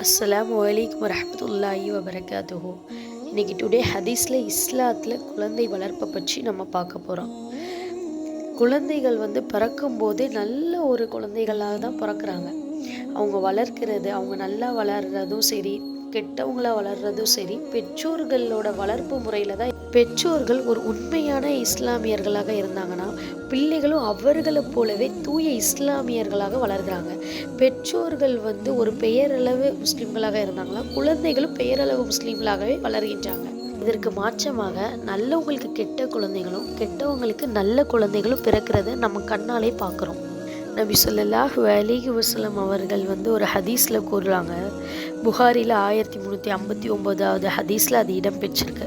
அஸ்ஸலாமு அலைக்கும் வரஹ்மத்துல்லாஹி வபரகாத்துஹு. இன்றைக்கி டுடே ஹதீஸில் இஸ்லாத்தில் குழந்தை வளர்ப்பை பற்றி நம்ம பார்க்க போகிறோம். குழந்தைகள் பிறக்கும்போது நல்ல ஒரு குழந்தைகளாக தான் பிறக்கிறாங்க. அவங்க வளர்க்கிறது, அவங்க நல்லா வளர்கிறதும் சரி, கெட்டவங்களாக வளர்கிறதும் சரி, பெற்றோர்களோட வளர்ப்பு முறையில் தான். பெற்றோர்கள் ஒரு உண்மையான இஸ்லாமியர்களாக இருந்தாங்கன்னா பிள்ளைகளும் அவர்களை போலவே தூய இஸ்லாமியர்களாக வளர்கிறாங்க. பெற்றோர்கள் ஒரு பெயரளவு முஸ்லீம்களாக இருந்தாங்களா, குழந்தைகளும் பெயரளவு முஸ்லீம்களாகவே வளர்கின்றாங்க. இதற்கு மாற்றமாக நல்லவங்களுக்கு கெட்ட குழந்தைகளும் கெட்டவங்களுக்கு நல்ல குழந்தைகளும் பிறக்கிறத நம்ம கண்ணாலே பார்க்குறோம். நபி ஸல்லல்லாஹு அலைஹி வஸல்லம் அவர்கள் ஒரு ஹதீஸில் கூறுறாங்க. புகாரியில் 1359வது ஹதீஸில் அது இடம்பெற்றிருக்கு.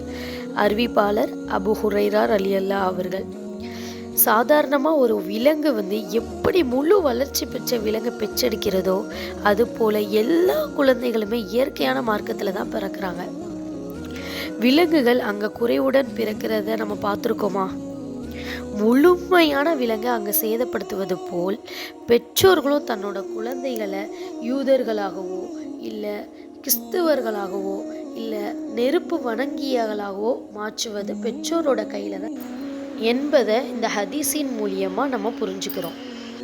அறிவிப்பாளர் அபு ஹுரைரா ரலியல்லாஹு அவர்கள், சாதாரணமாக ஒரு விலங்கு எப்படி முழு வளர்ச்சி பெற்ற விலங்கு பெற்றெடுக்கிறதோ அதுபோல் எல்லா குழந்தைகளுமே இயற்கையான மார்க்கத்தில் தான் பிறக்கிறாங்க. விலங்குகள் அங்கே குறைவுடன் பிறக்கிறத நம்ம பார்த்துருக்கோமா? முழுமையான விலங்கை அங்கே சேதப்படுத்துவது போல் பெற்றோர்களும் தன்னோட குழந்தைகளை யூதர்களாகவோ இல்லை கிறிஸ்தவர்களாகவோ இல்லை நெருப்பு வணங்கியர்களாகவோ மாற்றுவது பெற்றோரோட கையில் தான் என்பதை இந்த ஹதீஸின் மூலியமாக நம்ம புரிஞ்சுக்கிறோம்.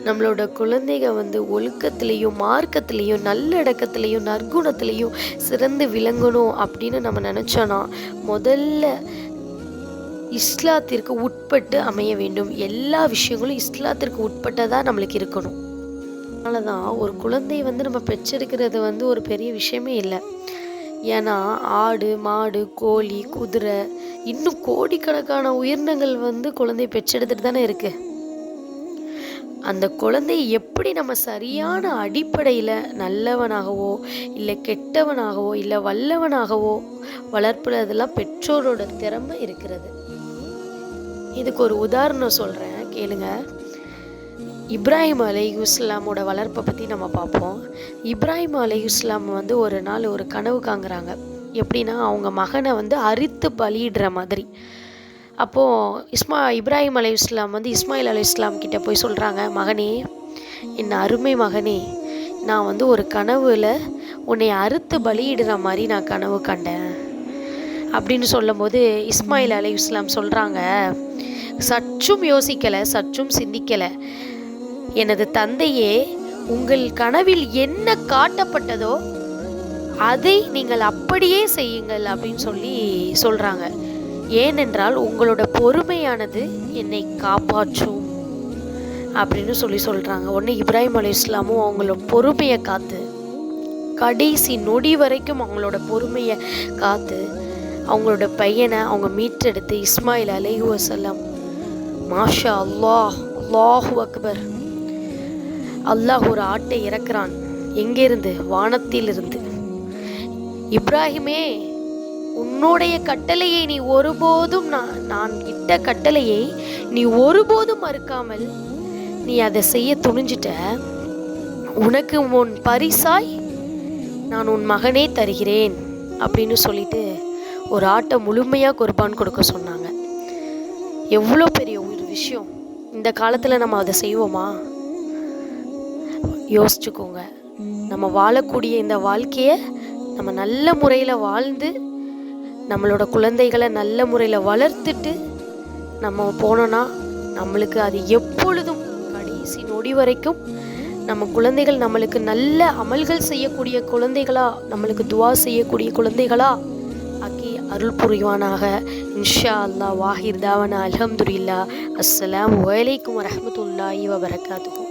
நம்மளோட குழந்தைங்க ஒழுக்கத்துலேயும் மார்க்கத்துலேயும் நல்லடக்கத்துலேயும் நற்குணத்துலேயும் சிறந்து விளங்கணும் அப்படின்னு நம்ம நினச்சோன்னா முதல்ல இஸ்லாத்திற்கு உட்பட்டு அமைய வேண்டும். எல்லா விஷயங்களும் இஸ்லாத்திற்கு உட்பட்டதாக நம்மளுக்கு இருக்கணும். அதனால தான் ஒரு குழந்தை நம்ம பெற்றெடுக்கிறது ஒரு பெரிய விஷயமே இல்லை. ஏன்னா ஆடு, மாடு, கோழி, குதிரை, இன்னும் கோடிக்கணக்கான உயிரினங்கள் குழந்தை பெற்றெடுத்துட்டு தானே இருக்கு. அந்த குழந்தையை எப்படி நம்ம சரியான அடிப்படையில் நல்லவனாகவோ இல்லை கெட்டவனாகவோ இல்லை வல்லவனாகவோ வளர்ப்புறதெல்லாம் பெற்றோரோட திறமை இருக்கிறது. இதுக்கு ஒரு உதாரணம் சொல்கிறேன், கேளுங்க. இப்ராஹிம் அலைஹிஸ்ஸலாமோட வளர்ப்பை பற்றி நம்ம பார்ப்போம். இப்ராஹிம் அலைஹிஸ்ஸலாம் ஒரு நாள் ஒரு கனவு காங்குறாங்க. எப்படின்னா அவங்க மகனை அறுத்து பலியிடுற மாதிரி. அப்போது இப்ராஹிம் அலைஹிஸ்ஸலாம் இஸ்மாயில் அலைஹிஸ்ஸலாம் கிட்ட போய் சொல்கிறாங்க, மகனே, என் அருமை மகனே, நான் ஒரு கனவுல உன்னை அறுத்து பலியிடுற மாதிரி நான் கனவு கண்டேன் அப்படின்னு சொல்லும் போது இஸ்மாயில் அலைஹிஸ்ஸலாம் சொல்கிறாங்க, சற்றும் யோசிக்கலை, சற்றும் சிந்திக்கலை, எனது தந்தையே, உங்கள் கனவில் என்ன காட்டப்பட்டதோ அதை நீங்கள் அப்படியே செய்யுங்கள் அப்படின்னு சொல்கிறாங்க. ஏனென்றால் உங்களோட பொறுமையானது என்னை காப்பாற்றும் அப்படின்னு சொல்கிறாங்க. உடனே இப்ராஹிம் அலைஹிஸ்ஸலாமும் அவங்களோட பொறுமையை காத்து கடைசி நொடி வரைக்கும் அவங்களோட பொறுமையை காத்து அவங்களோட பையனை அவங்க மீட்டெடுத்து இஸ்மாயில் அலைஹி வஸல்லம், மாஷா அல்லாஹ், அல்லாஹு அக்பர், அல்லாஹ் ஒரு ஆட்டை இறக்குறான். எங்கிருந்து? வானத்திலிருந்து. இப்ராஹிமே, உன்னுடைய கட்டளையை நீ ஒருபோதும், நான் இட்ட கட்டளையை நீ ஒருபோதும் மறுக்காமல் நீ அதை செய்ய துணிஞ்சிட்ட. உனக்கு உன் பரிசாய் நான் உன் மகனே தருகிறேன் அப்படின்னு சொல்லிட்டு ஒரு ஆட்டை முழுமையாக குர்பான் கொடுக்க சொன்னாங்க. எவ்வளோ பெரிய ஒரு விஷயம். இந்த காலத்தில் நம்ம அதை செய்வோமா? யோசிச்சுக்கோங்க. நம்ம வாழக்கூடிய இந்த வாழ்க்கையை நம்ம நல்ல முறையில் வாழ்ந்து நம்மளோட குழந்தைகளை நல்ல முறையில் வளர்த்துட்டு நம்ம போனோன்னா நம்மளுக்கு அது எப்பொழுதும் கடைசி நொடி வரைக்கும் நம்ம குழந்தைகள் நம்மளுக்கு நல்ல அமல்கள் செய்யக்கூடிய குழந்தைகளா, நம்மளுக்கு துவா செய்யக்கூடிய குழந்தைகளா ஆக்கி அருள் புரிவானாக. இன்ஷா அல்லாஹ். வாஹிர் தாவனா அல்ஹம்துலில்லாஹ். அஸ்ஸலாமு அலைக்கும் வரஹ்மத்துல்லாஹி வபரகாத்துஹு.